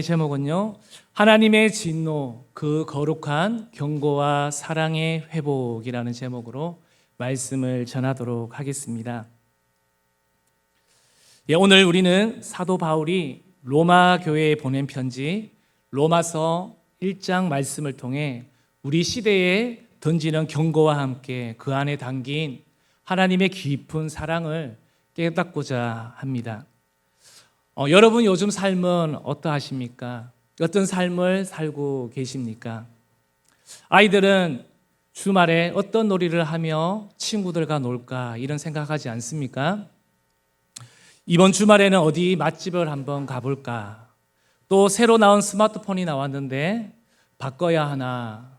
제목은요, 하나님의 진노, 그 거룩한 경고와 사랑의 회복이라는 제목으로 말씀을 전하도록 하겠습니다. 오늘 우리는 사도 바울이 로마 교회에 보낸 편지 로마서 1장 말씀을 통해 우리 시대에 던지는 경고와 함께 그 안에 담긴 하나님의 깊은 사랑을 깨닫고자 합니다. 여러분 요즘 삶은 어떠하십니까? 어떤 삶을 살고 계십니까? 아이들은 주말에 어떤 놀이를 하며 친구들과 놀까 이런 생각하지 않습니까? 이번 주말에는 어디 맛집을 한번 가볼까? 또 새로 나온 스마트폰이 나왔는데 바꿔야 하나?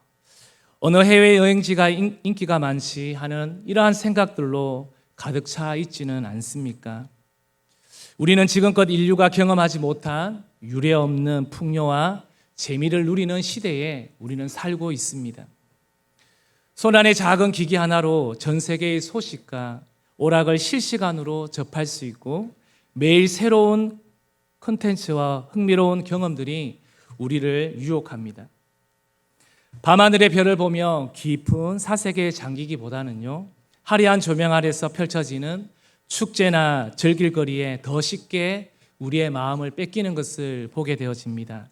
어느 해외여행지가 인기가 많지 하는 이러한 생각들로 가득 차 있지는 않습니까? 우리는 지금껏 인류가 경험하지 못한 유례없는 풍요와 재미를 누리는 시대에 우리는 살고 있습니다. 손안의 작은 기기 하나로 전 세계의 소식과 오락을 실시간으로 접할 수 있고 매일 새로운 콘텐츠와 흥미로운 경험들이 우리를 유혹합니다. 밤하늘의 별을 보며 깊은 사색에 잠기기보다는요, 화려한 조명 아래서 펼쳐지는 축제나 즐길거리에 더 쉽게 우리의 마음을 뺏기는 것을 보게 되어집니다.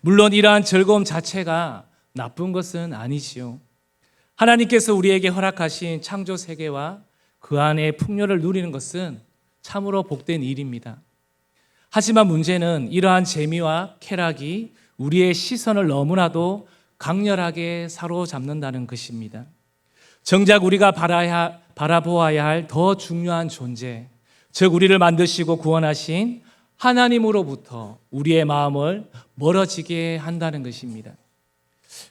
물론 이러한 즐거움 자체가 나쁜 것은 아니지요. 하나님께서 우리에게 허락하신 창조 세계와 그 안에 풍요를 누리는 것은 참으로 복된 일입니다. 하지만 문제는 이러한 재미와 쾌락이 우리의 시선을 너무나도 강렬하게 사로잡는다는 것입니다. 정작 우리가 바라보아야 할 더 중요한 존재, 즉 우리를 만드시고 구원하신 하나님으로부터 우리의 마음을 멀어지게 한다는 것입니다.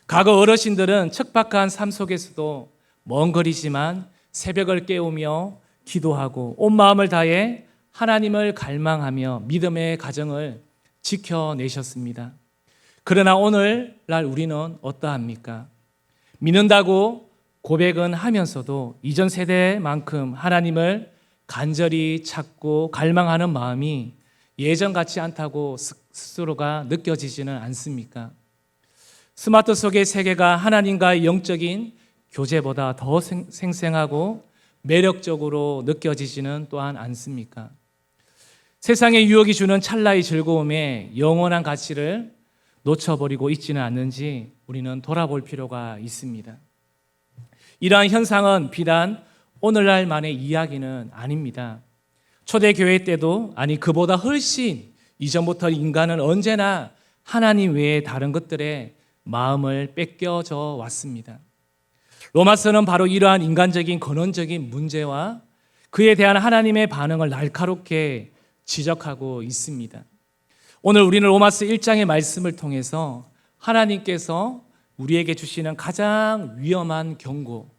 과거 어르신들은 척박한 삶 속에서도 먼 거리지만 새벽을 깨우며 기도하고 온 마음을 다해 하나님을 갈망하며 믿음의 가정을 지켜내셨습니다. 그러나 오늘날 우리는 어떠합니까? 믿는다고 고백은 하면서도 이전 세대만큼 하나님을 간절히 찾고 갈망하는 마음이 예전 같지 않다고 스스로가 느껴지지는 않습니까? 스마트 속의 세계가 하나님과의 영적인 교제보다 더 생생하고 매력적으로 느껴지지는 또한 않습니까? 세상의 유혹이 주는 찰나의 즐거움에 영원한 가치를 놓쳐버리고 있지는 않는지 우리는 돌아볼 필요가 있습니다. 이러한 현상은 비단 오늘날만의 이야기는 아닙니다. 초대교회 때도 아니 그보다 훨씬 이전부터 인간은 언제나 하나님 외에 다른 것들에 마음을 뺏겨져 왔습니다. 로마서는 바로 이러한 인간적인 근원적인 문제와 그에 대한 하나님의 반응을 날카롭게 지적하고 있습니다. 오늘 우리는 로마서 1장의 말씀을 통해서 하나님께서 우리에게 주시는 가장 위험한 경고,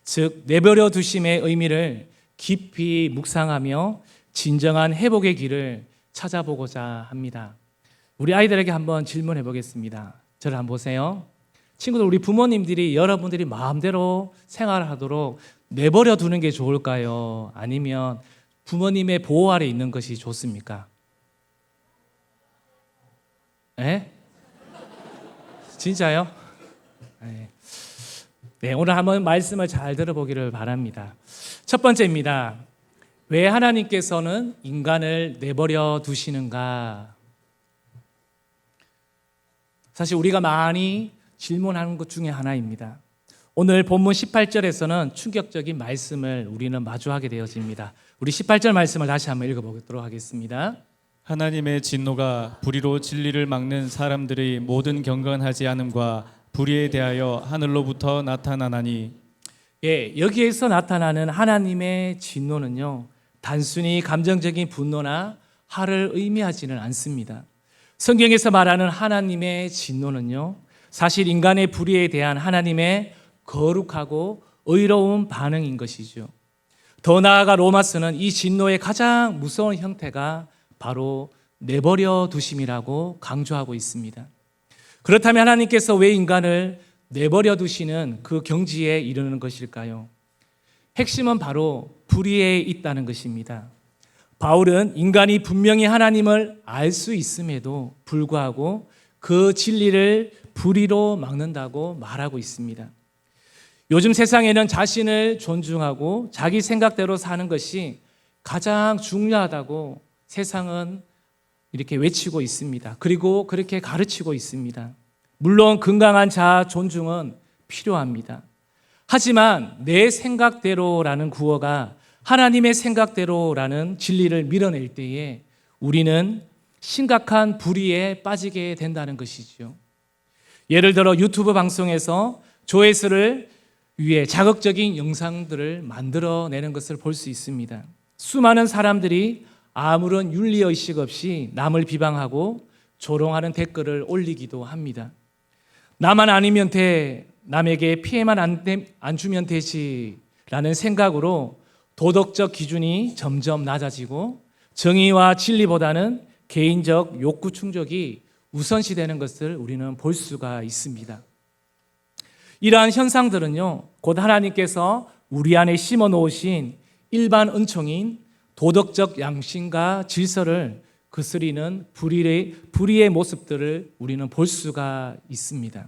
즉 내버려 두심의 의미를 깊이 묵상하며 진정한 회복의 길을 찾아보고자 합니다. 우리 아이들에게 한번 질문해 보겠습니다. 저를 한번 보세요. 친구들, 우리 부모님들이 여러분들이 마음대로 생활하도록 내버려 두는 게 좋을까요? 아니면 부모님의 보호 아래 있는 것이 좋습니까? 네? 진짜요? 네, 오늘 한번 말씀을 잘 들어보기를 바랍니다. 첫 번째입니다. 왜 하나님께서는 인간을 내버려 두시는가? 사실 우리가 많이 질문하는 것 중에 하나입니다. 오늘 본문 18절에서는 충격적인 말씀을 우리는 마주하게 되어집니다. 우리 18절 말씀을 다시 한번 읽어보도록 하겠습니다. 하나님의 진노가 불의로 진리를 막는 사람들의 모든 경건하지 않음과 불의에 대하여 하늘로부터 나타나나니. 여기에서 나타나는 하나님의 진노는요, 단순히 감정적인 분노나 화를 의미하지는 않습니다. 성경에서 말하는 하나님의 진노는요, 사실 인간의 불의에 대한 하나님의 거룩하고 의로운 반응인 것이죠. 더 나아가 로마서는 이 진노의 가장 무서운 형태가 바로 내버려 두심이라고 강조하고 있습니다. 그렇다면 하나님께서 왜 인간을 내버려 두시는 그 경지에 이르는 것일까요? 핵심은 바로 불의에 있다는 것입니다. 바울은 인간이 분명히 하나님을 알 수 있음에도 불구하고 그 진리를 불의로 막는다고 말하고 있습니다. 요즘 세상에는 자신을 존중하고 자기 생각대로 사는 것이 가장 중요하다고 세상은 이렇게 외치고 있습니다. 그리고 그렇게 가르치고 있습니다. 물론 건강한 자아 존중은 필요합니다. 하지만 내 생각대로라는 구호가 하나님의 생각대로라는 진리를 밀어낼 때에 우리는 심각한 불의에 빠지게 된다는 것이죠. 예를 들어 유튜브 방송에서 조회수를 위해 자극적인 영상들을 만들어내는 것을 볼 수 있습니다. 수많은 사람들이 아무런 윤리의식 없이 남을 비방하고 조롱하는 댓글을 올리기도 합니다. 나만 아니면 돼, 남에게 피해만 안 주면 되지라는 생각으로 도덕적 기준이 점점 낮아지고 정의와 진리보다는 개인적 욕구 충족이 우선시되는 것을 우리는 볼 수가 있습니다. 이러한 현상들은요, 곧 하나님께서 우리 안에 심어 놓으신 일반 은총인 도덕적 양심과 질서를 거스리는 불의의 모습들을 우리는 볼 수가 있습니다.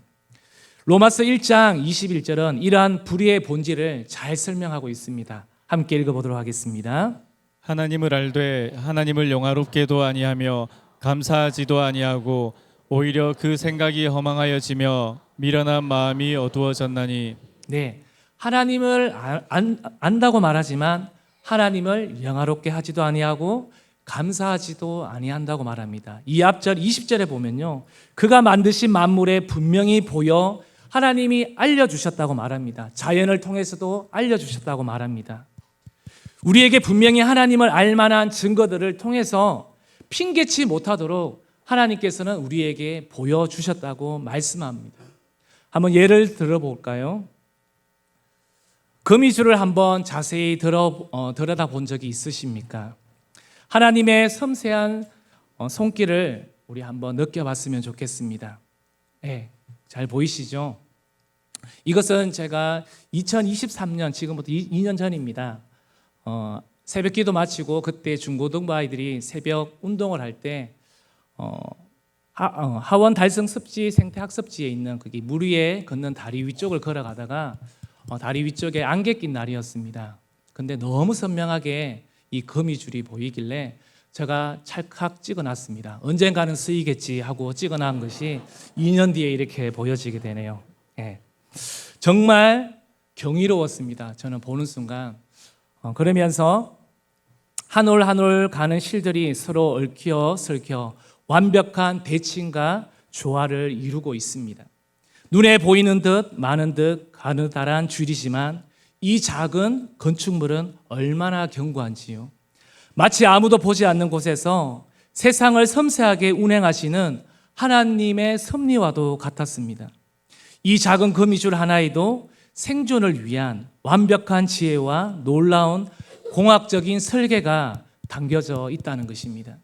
로마서 1장 21절은 이러한 불의의 본질을 잘 설명하고 있습니다. 함께 읽어보도록 하겠습니다. 하나님을 알되 하나님을 영화롭게도 아니하며 감사하지도 아니하고 오히려 그 생각이 허망하여지며 미련한 마음이 어두워졌나니. 네, 하나님을 안다고 말하지만 하나님을 영화롭게 하지도 아니하고 감사하지도 아니한다고 말합니다. 이 앞절 20절에 보면요, 그가 만드신 만물에 분명히 보여 하나님이 알려주셨다고 말합니다. 자연을 통해서도 알려주셨다고 말합니다. 우리에게 분명히 하나님을 알만한 증거들을 통해서 핑계치 못하도록 하나님께서는 우리에게 보여주셨다고 말씀합니다. 한번 예를 들어볼까요? 거미줄을 한번 자세히 들여다본 적이 있으십니까? 하나님의 섬세한 손길을 우리 한번 느껴봤으면 좋겠습니다. 네, 잘 보이시죠? 이것은 제가 2023년, 지금부터 2년 전입니다. 새벽 기도 마치고 그때 중고등부 아이들이 새벽 운동을 할 때 하원 달성 습지 생태학습지에 있는 거기 물 위에 걷는 다리 위쪽을 걸어가다가 다리 위쪽에 안개 낀 날이었습니다. 근데 너무 선명하게 이 거미줄이 보이길래 제가 찰칵 찍어놨습니다. 언젠가는 쓰이겠지 하고 찍어놓은 것이 2년 뒤에 이렇게 보여지게 되네요. 네. 정말 경이로웠습니다. 저는 보는 순간. 그러면서 한 올 한 올 가는 실들이 서로 얽혀 설켜 완벽한 대칭과 조화를 이루고 있습니다. 눈에 보이는 듯 많은 듯 가느다란 줄이지만 이 작은 건축물은 얼마나 견고한지요. 마치 아무도 보지 않는 곳에서 세상을 섬세하게 운행하시는 하나님의 섭리와도 같았습니다. 이 작은 거미줄 하나에도 생존을 위한 완벽한 지혜와 놀라운 공학적인 설계가 담겨져 있다는 것입니다.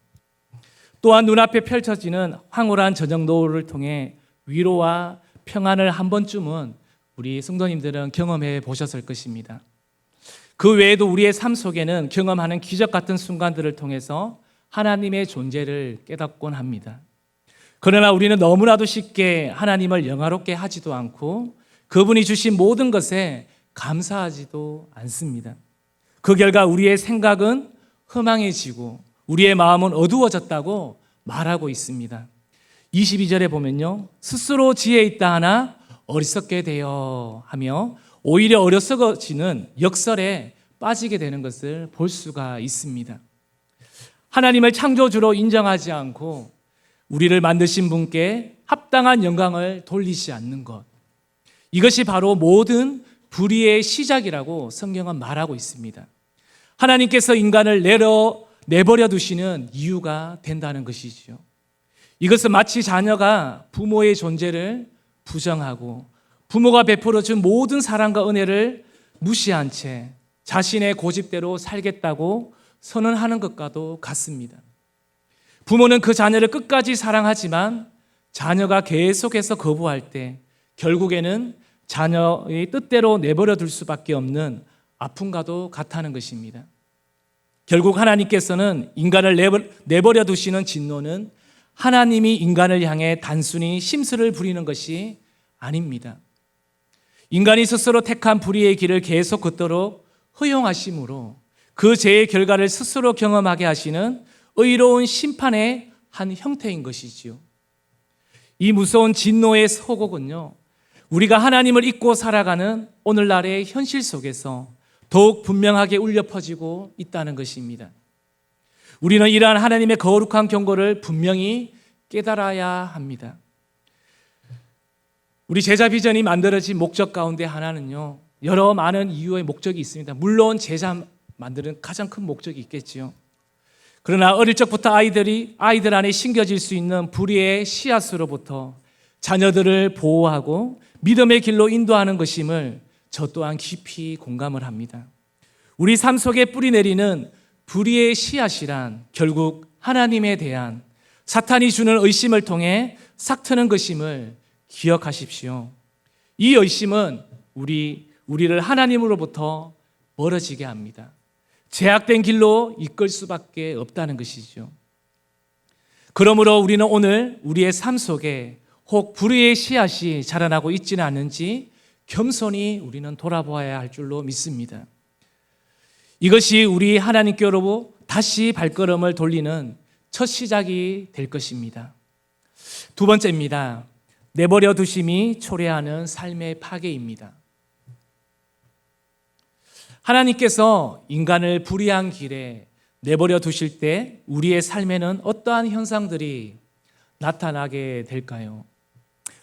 또한 눈앞에 펼쳐지는 황홀한 저녁 노을을 통해 위로와 평안을 한 번쯤은 우리 성도님들은 경험해 보셨을 것입니다. 그 외에도 우리의 삶 속에는 경험하는 기적 같은 순간들을 통해서 하나님의 존재를 깨닫곤 합니다. 그러나 우리는 너무나도 쉽게 하나님을 영화롭게 하지도 않고 그분이 주신 모든 것에 감사하지도 않습니다. 그 결과 우리의 생각은 허망해지고 우리의 마음은 어두워졌다고 말하고 있습니다. 22절에 보면요, 스스로 지혜 있다 하나 어리석게 되어 하며 오히려 어리석어지는 역설에 빠지게 되는 것을 볼 수가 있습니다. 하나님을 창조주로 인정하지 않고 우리를 만드신 분께 합당한 영광을 돌리지 않는 것, 이것이 바로 모든 불의의 시작이라고 성경은 말하고 있습니다. 하나님께서 인간을 내버려 두시는 이유가 된다는 것이지요. 이것은 마치 자녀가 부모의 존재를 부정하고 부모가 베풀어 준 모든 사랑과 은혜를 무시한 채 자신의 고집대로 살겠다고 선언하는 것과도 같습니다. 부모는 그 자녀를 끝까지 사랑하지만 자녀가 계속해서 거부할 때 결국에는 자녀의 뜻대로 내버려 둘 수밖에 없는 아픔과도 같다는 것입니다. 결국 하나님께서는 인간을 내버려 두시는 진노는 하나님이 인간을 향해 단순히 심술을 부리는 것이 아닙니다. 인간이 스스로 택한 불의의 길을 계속 걷도록 허용하심으로 그 죄의 결과를 스스로 경험하게 하시는 의로운 심판의 한 형태인 것이지요. 이 무서운 진노의 서곡은요, 우리가 하나님을 잊고 살아가는 오늘날의 현실 속에서 더욱 분명하게 울려 퍼지고 있다는 것입니다. 우리는 이러한 하나님의 거룩한 경고를 분명히 깨달아야 합니다. 우리 제자 비전이 만들어진 목적 가운데 하나는요, 여러 많은 이유의 목적이 있습니다. 물론 제자 만드는 가장 큰 목적이 있겠지요. 그러나 어릴 적부터 아이들 안에 심겨질 수 있는 불의의 씨앗으로부터 자녀들을 보호하고 믿음의 길로 인도하는 것임을 저 또한 깊이 공감을 합니다. 우리 삶 속에 뿌리 내리는 불의의 씨앗이란 결국 하나님에 대한 사탄이 주는 의심을 통해 싹트는 것임을 기억하십시오. 이 의심은 우리를 하나님으로부터 멀어지게 합니다. 제약된 길로 이끌 수밖에 없다는 것이죠. 그러므로 우리는 오늘 우리의 삶 속에 혹 불의의 씨앗이 자라나고 있지는 않은지 겸손히 우리는 돌아보아야 할 줄로 믿습니다. 이것이 우리 하나님께로 다시 발걸음을 돌리는 첫 시작이 될 것입니다. 두 번째입니다. 내버려 두심이 초래하는 삶의 파괴입니다. 하나님께서 인간을 불의한 길에 내버려 두실 때 우리의 삶에는 어떠한 현상들이 나타나게 될까요?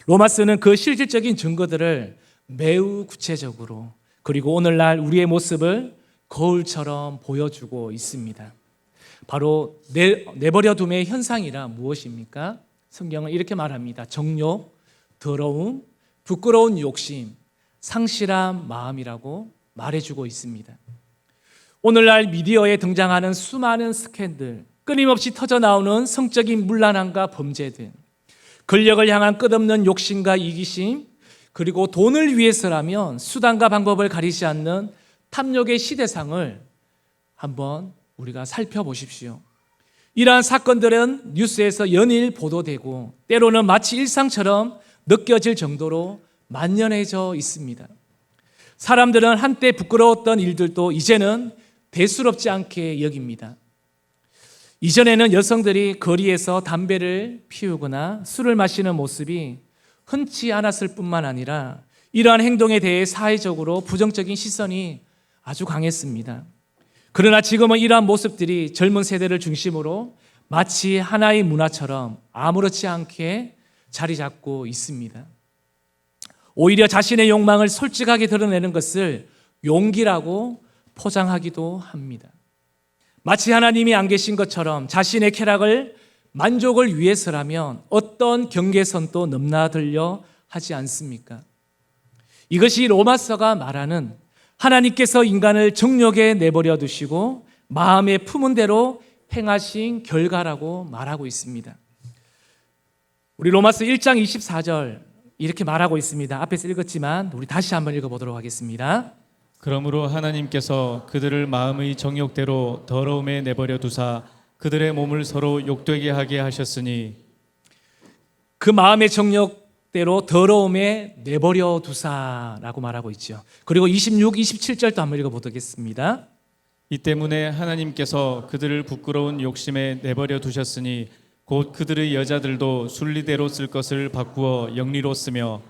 로마서는 그 실질적인 증거들을 매우 구체적으로 그리고 오늘날 우리의 모습을 거울처럼 보여주고 있습니다. 바로 내버려 둠의 현상이라 무엇입니까? 성경은 이렇게 말합니다. 정욕, 더러움, 부끄러운 욕심, 상실한 마음이라고 말해주고 있습니다. 오늘날 미디어에 등장하는 수많은 스캔들, 끊임없이 터져나오는 성적인 문란함과 범죄들, 권력을 향한 끝없는 욕심과 이기심, 그리고 돈을 위해서라면 수단과 방법을 가리지 않는 탐욕의 시대상을 한번 우리가 살펴보십시오. 이러한 사건들은 뉴스에서 연일 보도되고 때로는 마치 일상처럼 느껴질 정도로 만연해져 있습니다. 사람들은 한때 부끄러웠던 일들도 이제는 대수롭지 않게 여깁니다. 이전에는 여성들이 거리에서 담배를 피우거나 술을 마시는 모습이 흔치 않았을 뿐만 아니라 이러한 행동에 대해 사회적으로 부정적인 시선이 아주 강했습니다. 그러나 지금은 이러한 모습들이 젊은 세대를 중심으로 마치 하나의 문화처럼 아무렇지 않게 자리 잡고 있습니다. 오히려 자신의 욕망을 솔직하게 드러내는 것을 용기라고 포장하기도 합니다. 마치 하나님이 안 계신 것처럼 자신의 쾌락을 만족을 위해서라면 어떤 경계선도 넘나들려 하지 않습니까? 이것이 로마서가 말하는 하나님께서 인간을 정욕에 내버려 두시고 마음에 품은 대로 행하신 결과라고 말하고 있습니다. 우리 로마서 1장 24절 이렇게 말하고 있습니다. 앞에서 읽었지만 우리 다시 한번 읽어보도록 하겠습니다. 그러므로 하나님께서 그들을 마음의 정욕대로 더러움에 내버려 두사 그들의 몸을 서로 욕되게 하게 하셨으니 그 마음의 정욕대로 더러움에 내버려 두사라고 말하고 있죠. 그리고 26, 27절도 한번 읽어보겠습니다. 이 때문에 하나님께서 그들을 부끄러운 욕심에 내버려 두셨으니 곧 그들의 여자들도 순리대로 쓸 것을 바꾸어 영리로 쓰며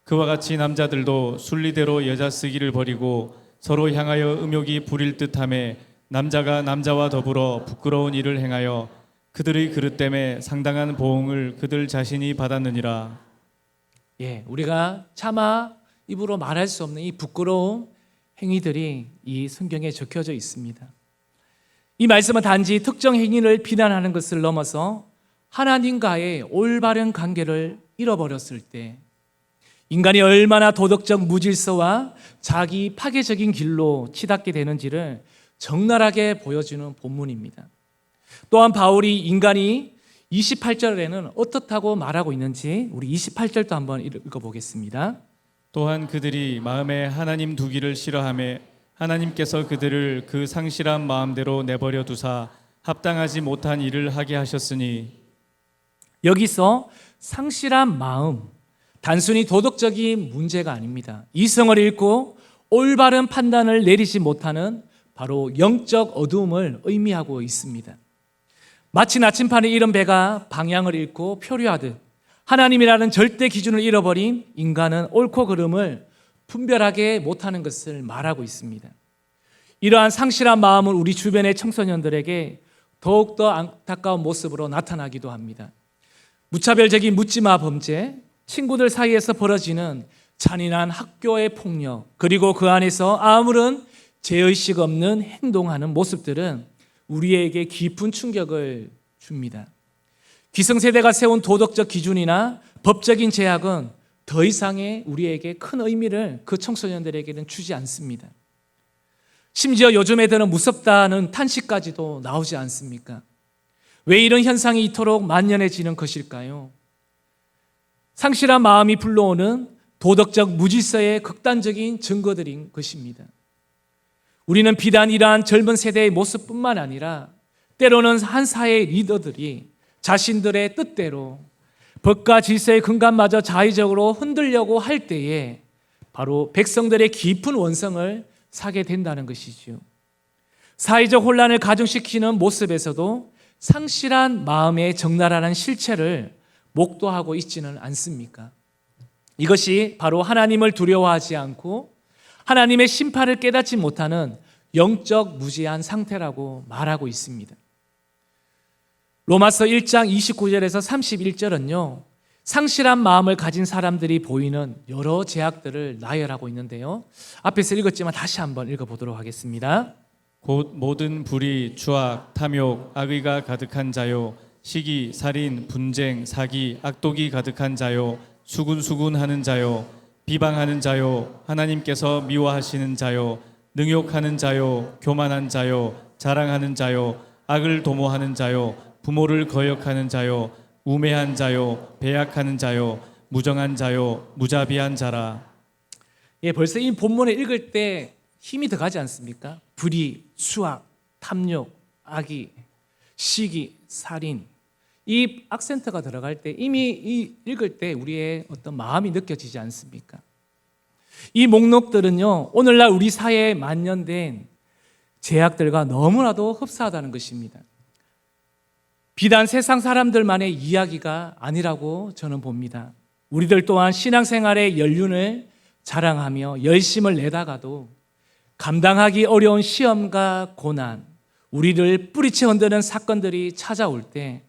그와 같이 남자들도 순리대로 여자 쓰기를 버리고 서로 향하여 음욕이 부릴 듯하며 남자가 남자와 더불어 부끄러운 일을 행하여 그들의 그릇 때문에 상당한 보응을 그들 자신이 받았느니라. 우리가 차마 입으로 말할 수 없는 이 부끄러운 행위들이 이 성경에 적혀져 있습니다. 이 말씀은 단지 특정 행위를 비난하는 것을 넘어서 하나님과의 올바른 관계를 잃어버렸을 때 인간이 얼마나 도덕적 무질서와 자기 파괴적인 길로 치닫게 되는지를 적나라하게 보여주는 본문입니다. 또한 바울이 인간이 28절에는 어떻다고 말하고 있는지 우리 28절도 한번 읽어보겠습니다. 또한 그들이 마음에 하나님 두기를 싫어하며 하나님께서 그들을 그 상실한 마음대로 내버려 두사 합당하지 못한 일을 하게 하셨으니 여기서 상실한 마음, 단순히 도덕적인 문제가 아닙니다. 이성을 잃고 올바른 판단을 내리지 못하는 바로 영적 어두움을 의미하고 있습니다. 마치 나침판에 이른 배가 방향을 잃고 표류하듯 하나님이라는 절대 기준을 잃어버린 인간은 옳고 그름을 분별하게 못하는 것을 말하고 있습니다. 이러한 상실한 마음은 우리 주변의 청소년들에게 더욱더 안타까운 모습으로 나타나기도 합니다. 무차별적인 묻지마 범죄, 친구들 사이에서 벌어지는 잔인한 학교의 폭력, 그리고 그 안에서 아무런 죄의식 없는 행동하는 모습들은 우리에게 깊은 충격을 줍니다. 기성세대가 세운 도덕적 기준이나 법적인 제약은 더 이상의 우리에게 큰 의미를 그 청소년들에게는 주지 않습니다. 심지어 요즘 애들은 무섭다는 탄식까지도 나오지 않습니까? 왜 이런 현상이 이토록 만연해지는 것일까요? 상실한 마음이 불러오는 도덕적 무질서의 극단적인 증거들인 것입니다. 우리는 비단 이러한 젊은 세대의 모습뿐만 아니라 때로는 한 사회의 리더들이 자신들의 뜻대로 법과 질서의 근간마저 자의적으로 흔들려고 할 때에 바로 백성들의 깊은 원성을 사게 된다는 것이지요. 사회적 혼란을 가중시키는 모습에서도 상실한 마음의 적나라한 실체를 목도하고 있지는 않습니까? 이것이 바로 하나님을 두려워하지 않고 하나님의 심판을 깨닫지 못하는 영적 무지한 상태라고 말하고 있습니다. 로마서 1장 29절에서 31절은요, 상실한 마음을 가진 사람들이 보이는 여러 제약들을 나열하고 있는데요. 앞에서 읽었지만 다시 한번 읽어보도록 하겠습니다. 곧 모든 불의, 추악, 탐욕, 악의가 가득한 자요, 시기, 살인, 분쟁, 사기, 악독이 가득한 자요, 수군수군하는 자요, 비방하는 자요, 하나님께서 미워하시는 자요, 능욕하는 자요, 교만한 자요, 자랑하는 자요, 악을 도모하는 자요, 부모를 거역하는 자요, 우매한 자요, 배약하는 자요, 무정한 자요, 무자비한 자라. 예, 벌써 이 본문을 읽을 때 힘이 더 가지 않습니까? 불의, 수악, 탐욕, 악의, 시기, 살인. 이 악센트가 들어갈 때 이미 읽을 때 우리의 어떤 마음이 느껴지지 않습니까? 이 목록들은요, 오늘날 우리 사회에 만연된 제약들과 너무나도 흡사하다는 것입니다. 비단 세상 사람들만의 이야기가 아니라고 저는 봅니다. 우리들 또한 신앙생활의 연륜을 자랑하며 열심을 내다가도 감당하기 어려운 시험과 고난, 우리를 뿌리채 흔드는 사건들이 찾아올 때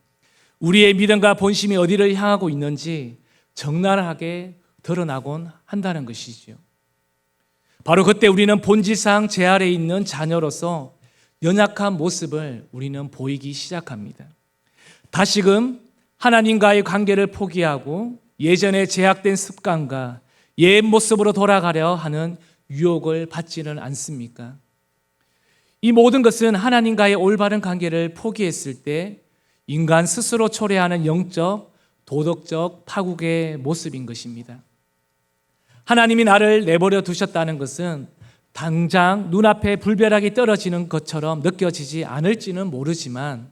우리의 믿음과 본심이 어디를 향하고 있는지 적나라하게 드러나곤 한다는 것이지요. 바로 그때 우리는 본질상 제 아래에 있는 자녀로서 연약한 모습을 우리는 보이기 시작합니다. 다시금 하나님과의 관계를 포기하고 예전에 제약된 습관과 옛 모습으로 돌아가려 하는 유혹을 받지는 않습니까? 이 모든 것은 하나님과의 올바른 관계를 포기했을 때 인간 스스로 초래하는 영적, 도덕적 파국의 모습인 것입니다. 하나님이 나를 내버려 두셨다는 것은 당장 눈앞에 불벼락이 떨어지는 것처럼 느껴지지 않을지는 모르지만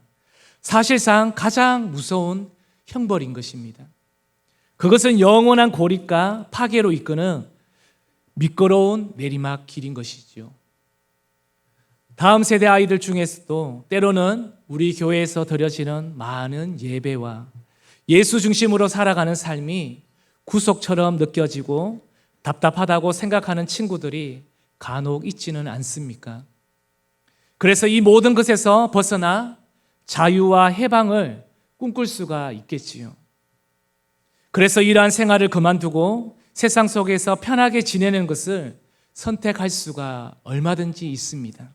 사실상 가장 무서운 형벌인 것입니다. 그것은 영원한 고립과 파괴로 이끄는 미끄러운 내리막 길인 것이지요. 다음 세대 아이들 중에서도 때로는 우리 교회에서 드려지는 많은 예배와 예수 중심으로 살아가는 삶이 구속처럼 느껴지고 답답하다고 생각하는 친구들이 간혹 있지는 않습니까? 그래서 이 모든 것에서 벗어나 자유와 해방을 꿈꿀 수가 있겠지요. 그래서 이러한 생활을 그만두고 세상 속에서 편하게 지내는 것을 선택할 수가 얼마든지 있습니다.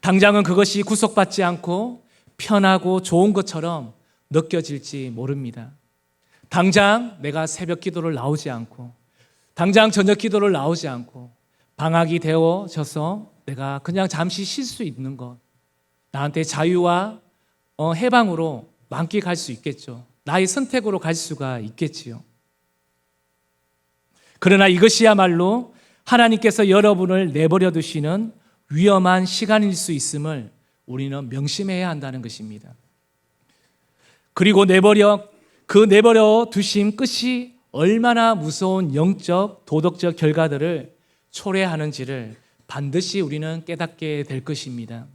당장은 그것이 구속받지 않고 편하고 좋은 것처럼 느껴질지 모릅니다. 당장 내가 새벽 기도를 나오지 않고 당장 저녁 기도를 나오지 않고 방학이 되어져서 내가 그냥 잠시 쉴 수 있는 것, 나한테 자유와 해방으로 만끽할 수 있겠죠. 나의 선택으로 갈 수가 있겠지요. 그러나 이것이야말로 하나님께서 여러분을 내버려 두시는 위험한 시간일 수 있음을 우리는 명심해야 한다는 것입니다. 그리고 내버려 두심 끝이 얼마나 무서운 영적, 도덕적 결과들을 초래하는지를 반드시 우리는 깨닫게 될 것입니다.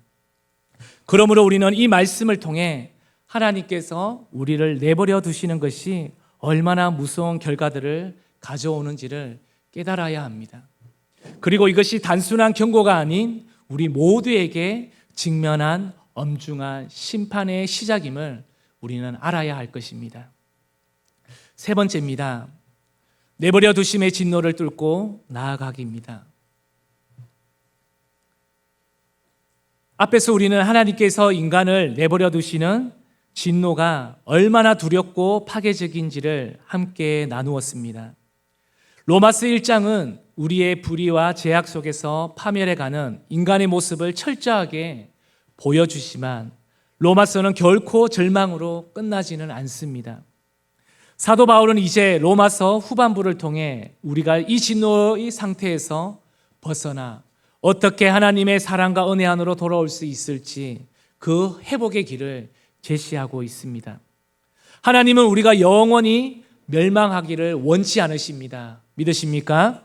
그러므로 우리는 이 말씀을 통해 하나님께서 우리를 내버려 두시는 것이 얼마나 무서운 결과들을 가져오는지를 깨달아야 합니다. 그리고 이것이 단순한 경고가 아닌 우리 모두에게 직면한 엄중한 심판의 시작임을 우리는 알아야 할 것입니다. 세 번째입니다. 내버려 두심의 진노를 뚫고 나아가기입니다. 앞에서 우리는 하나님께서 인간을 내버려 두시는 진노가 얼마나 두렵고 파괴적인지를 함께 나누었습니다. 로마서 1장은 우리의 불의와 죄악 속에서 파멸해가는 인간의 모습을 철저하게 보여주지만 로마서는 결코 절망으로 끝나지는 않습니다. 사도 바울은 이제 로마서 후반부를 통해 우리가 이 진노의 상태에서 벗어나 어떻게 하나님의 사랑과 은혜 안으로 돌아올 수 있을지 그 회복의 길을 제시하고 있습니다. 하나님은 우리가 영원히 멸망하기를 원치 않으십니다. 믿으십니까?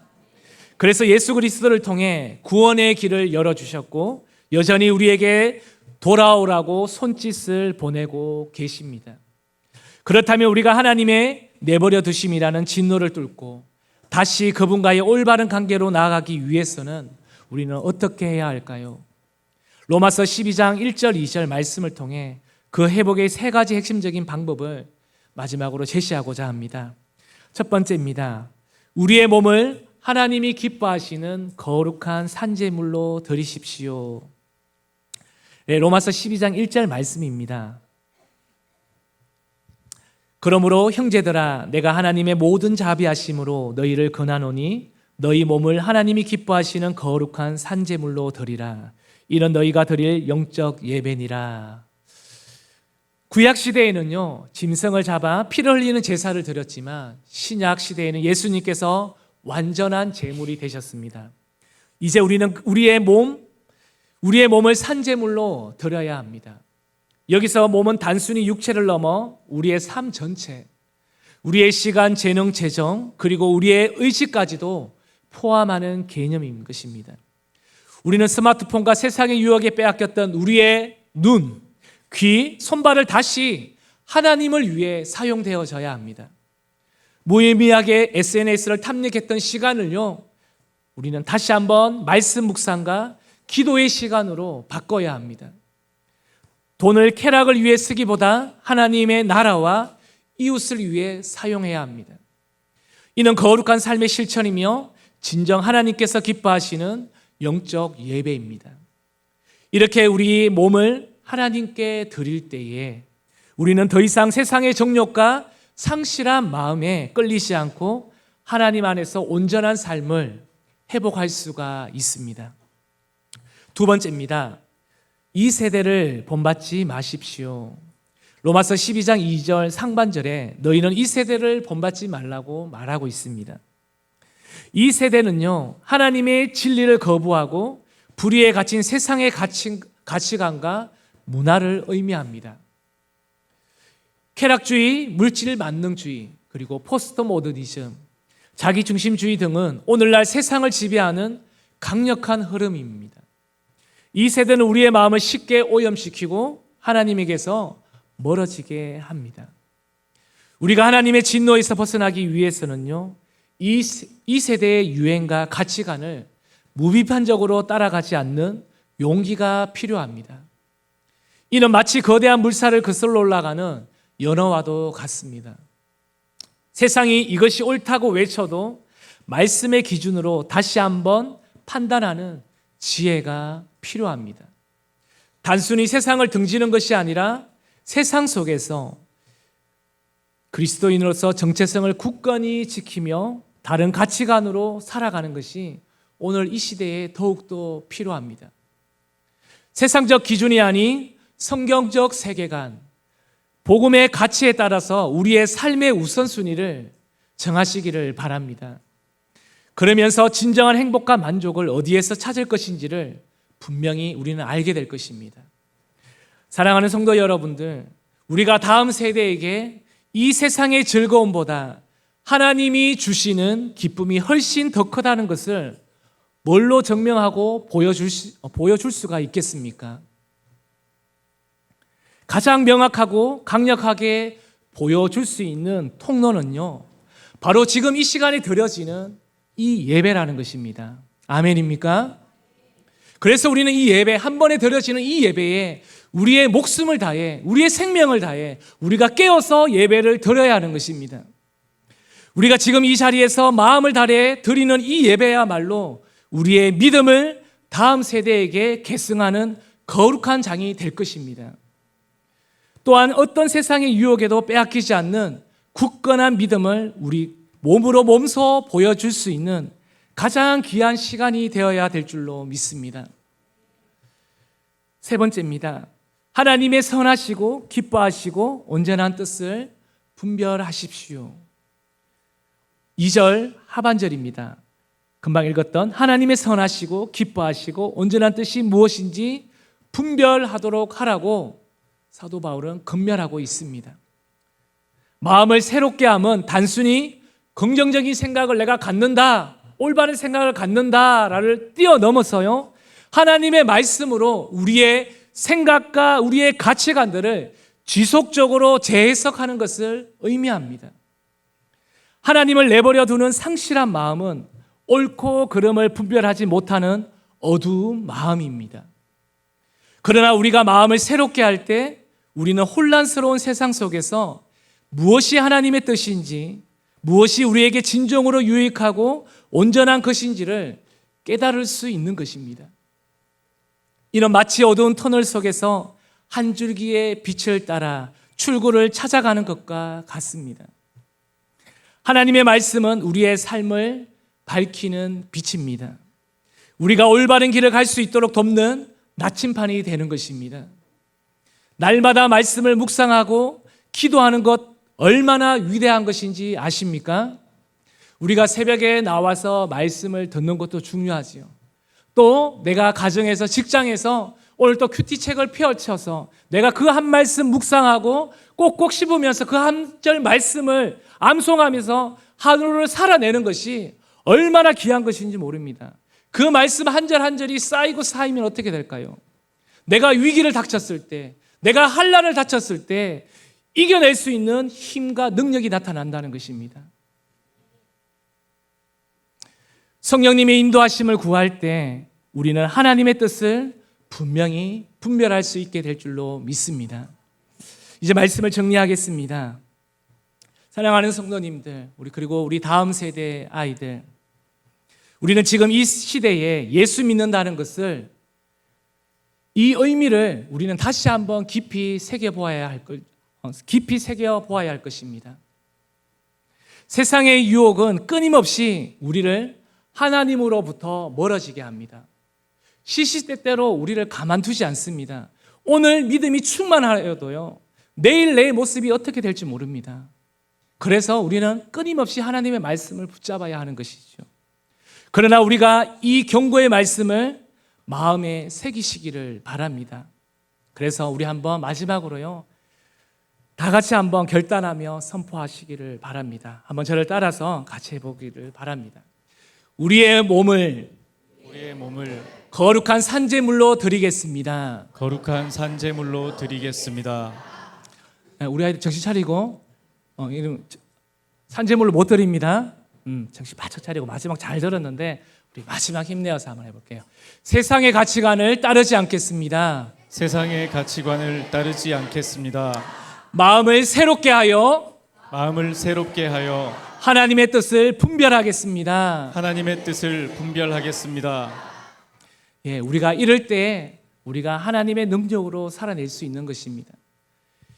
그래서 예수 그리스도를 통해 구원의 길을 열어주셨고 여전히 우리에게 돌아오라고 손짓을 보내고 계십니다. 그렇다면 우리가 하나님의 내버려 두심이라는 진노를 뚫고 다시 그분과의 올바른 관계로 나아가기 위해서는 우리는 어떻게 해야 할까요? 로마서 12장 1절 2절 말씀을 통해 그 회복의 세 가지 핵심적인 방법을 마지막으로 제시하고자 합니다. 첫 번째입니다. 우리의 몸을 하나님이 기뻐하시는 거룩한 산제물로 드리십시오. 네, 로마서 12장 1절 말씀입니다. 그러므로 형제들아 내가 하나님의 모든 자비하심으로 너희를 권하노니 너희 몸을 하나님이 기뻐하시는 거룩한 산제물로 드리라. 이는 너희가 드릴 영적 예배니라. 구약 시대에는요 짐승을 잡아 피를 흘리는 제사를 드렸지만 신약 시대에는 예수님께서 완전한 제물이 되셨습니다. 이제 우리는 우리의 몸을 산제물로 드려야 합니다. 여기서 몸은 단순히 육체를 넘어 우리의 삶 전체, 우리의 시간, 재능, 재정, 그리고 우리의 의식까지도 포함하는 개념인 것입니다. 우리는 스마트폰과 세상의 유혹에 빼앗겼던 우리의 눈, 귀, 손발을 다시 하나님을 위해 사용되어져야 합니다. 무의미하게 SNS를 탐닉했던 시간을요, 우리는 다시 한번 말씀 묵상과 기도의 시간으로 바꿔야 합니다. 돈을 쾌락을 위해 쓰기보다 하나님의 나라와 이웃을 위해 사용해야 합니다. 이는 거룩한 삶의 실천이며 진정 하나님께서 기뻐하시는 영적 예배입니다. 이렇게 우리 몸을 하나님께 드릴 때에 우리는 더 이상 세상의 정욕과 상실한 마음에 끌리지 않고 하나님 안에서 온전한 삶을 회복할 수가 있습니다. 두 번째입니다. 이 세대를 본받지 마십시오. 로마서 12장 2절 상반절에 너희는 이 세대를 본받지 말라고 말하고 있습니다. 이 세대는요 하나님의 진리를 거부하고 불의에 갇힌 세상의 가치관과 문화를 의미합니다. 쾌락주의, 물질 만능주의, 그리고 포스트 모더니즘, 자기중심주의 등은 오늘날 세상을 지배하는 강력한 흐름입니다. 이 세대는 우리의 마음을 쉽게 오염시키고 하나님에게서 멀어지게 합니다. 우리가 하나님의 진노에서 벗어나기 위해서는요 이 세대의 유행과 가치관을 무비판적으로 따라가지 않는 용기가 필요합니다. 이는 마치 거대한 물살을 거슬러 올라가는 연어와도 같습니다. 세상이 이것이 옳다고 외쳐도 말씀의 기준으로 다시 한번 판단하는 지혜가 필요합니다. 단순히 세상을 등지는 것이 아니라 세상 속에서 그리스도인으로서 정체성을 굳건히 지키며 다른 가치관으로 살아가는 것이 오늘 이 시대에 더욱더 필요합니다. 세상적 기준이 아닌 성경적 세계관, 복음의 가치에 따라서 우리의 삶의 우선순위를 정하시기를 바랍니다. 그러면서 진정한 행복과 만족을 어디에서 찾을 것인지를 분명히 우리는 알게 될 것입니다. 사랑하는 성도 여러분들, 우리가 다음 세대에게 이 세상의 즐거움보다 하나님이 주시는 기쁨이 훨씬 더 크다는 것을 뭘로 증명하고 보여줄 수가 있겠습니까? 가장 명확하고 강력하게 보여줄 수 있는 통로는요, 바로 지금 이 시간에 드려지는 이 예배라는 것입니다. 아멘입니까? 그래서 우리는 이 예배, 한 번에 드려지는 이 예배에 우리의 목숨을 다해, 우리의 생명을 다해 우리가 깨어서 예배를 드려야 하는 것입니다. 우리가 지금 이 자리에서 마음을 다해 드리는 이 예배야말로 우리의 믿음을 다음 세대에게 계승하는 거룩한 장이 될 것입니다. 또한 어떤 세상의 유혹에도 빼앗기지 않는 굳건한 믿음을 우리 몸으로 몸소 보여줄 수 있는 가장 귀한 시간이 되어야 될 줄로 믿습니다. 세 번째입니다. 하나님의 선하시고 기뻐하시고 온전한 뜻을 분별하십시오. 2절 하반절입니다. 금방 읽었던 하나님의 선하시고 기뻐하시고 온전한 뜻이 무엇인지 분별하도록 하라고 사도 바울은 권면하고 있습니다. 마음을 새롭게 함은 단순히 긍정적인 생각을 내가 갖는다, 올바른 생각을 갖는다를 뛰어넘어서요, 하나님의 말씀으로 우리의 생각과 우리의 가치관들을 지속적으로 재해석하는 것을 의미합니다. 하나님을 내버려 두는 상실한 마음은 옳고 그름을 분별하지 못하는 어두운 마음입니다. 그러나 우리가 마음을 새롭게 할 때 우리는 혼란스러운 세상 속에서 무엇이 하나님의 뜻인지, 무엇이 우리에게 진정으로 유익하고 온전한 것인지를 깨달을 수 있는 것입니다. 이는 마치 어두운 터널 속에서 한 줄기의 빛을 따라 출구를 찾아가는 것과 같습니다. 하나님의 말씀은 우리의 삶을 밝히는 빛입니다. 우리가 올바른 길을 갈 수 있도록 돕는 나침판이 되는 것입니다. 날마다 말씀을 묵상하고 기도하는 것 얼마나 위대한 것인지 아십니까? 우리가 새벽에 나와서 말씀을 듣는 것도 중요하지요. 또 내가 가정에서, 직장에서 오늘 또 큐티책을 펼쳐서 내가 그 한 말씀 묵상하고 꼭꼭 씹으면서 그 한 절 말씀을 암송하면서 하루를 살아내는 것이 얼마나 귀한 것인지 모릅니다. 그 말씀 한 절 한 절이 쌓이고 쌓이면 어떻게 될까요? 내가 위기를 닥쳤을 때, 내가 환난을 닥쳤을 때 이겨낼 수 있는 힘과 능력이 나타난다는 것입니다. 성령님의 인도하심을 구할 때 우리는 하나님의 뜻을 분명히 분별할 수 있게 될 줄로 믿습니다. 이제 말씀을 정리하겠습니다. 사랑하는 성도님들, 그리고 우리 다음 세대 아이들, 우리는 지금 이 시대에 예수 믿는다는 것을, 이 의미를 우리는 다시 한번 깊이 새겨보아야 할 것입니다. 세상의 유혹은 끊임없이 우리를 하나님으로부터 멀어지게 합니다. 시시때때로 우리를 가만두지 않습니다. 오늘 믿음이 충만하여도요, 내일 내 모습이 어떻게 될지 모릅니다. 그래서 우리는 끊임없이 하나님의 말씀을 붙잡아야 하는 것이죠. 그러나 우리가 이 경고의 말씀을 마음에 새기시기를 바랍니다. 그래서 우리 한번 마지막으로요, 다 같이 한번 결단하며 선포하시기를 바랍니다. 한번 저를 따라서 같이 해보기를 바랍니다. 우리의 몸을 거룩한 산제물로 드리겠습니다. 거룩한 산제물로 드리겠습니다. 우리 아이들 정신 차리고, 산제물로 못 드립니다. 정신 바짝 차리고 마지막 잘 들었는데 우리 마지막 힘내어서 한번 해볼게요. 세상의 가치관을 따르지 않겠습니다. 세상의 가치관을 따르지 않겠습니다. 마음을 새롭게 하여 하나님의 뜻을 분별하겠습니다. 하나님의 뜻을 분별하겠습니다. 우리가 이럴 때 우리가 하나님의 능력으로 살아낼 수 있는 것입니다.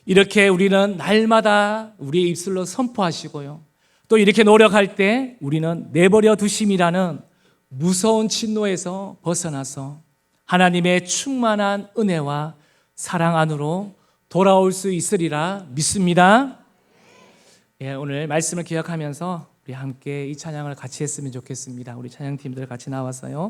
이렇게 우리는 날마다 우리의 입술로 선포하시고요, 또 이렇게 노력할 때 우리는 내버려 두심이라는 무서운 진노에서 벗어나서 하나님의 충만한 은혜와 사랑 안으로 돌아올 수 있으리라 믿습니다. 오늘 말씀을 기억하면서 우리 함께 이 찬양을 같이 했으면 좋겠습니다. 우리 찬양팀들 같이 나와서요.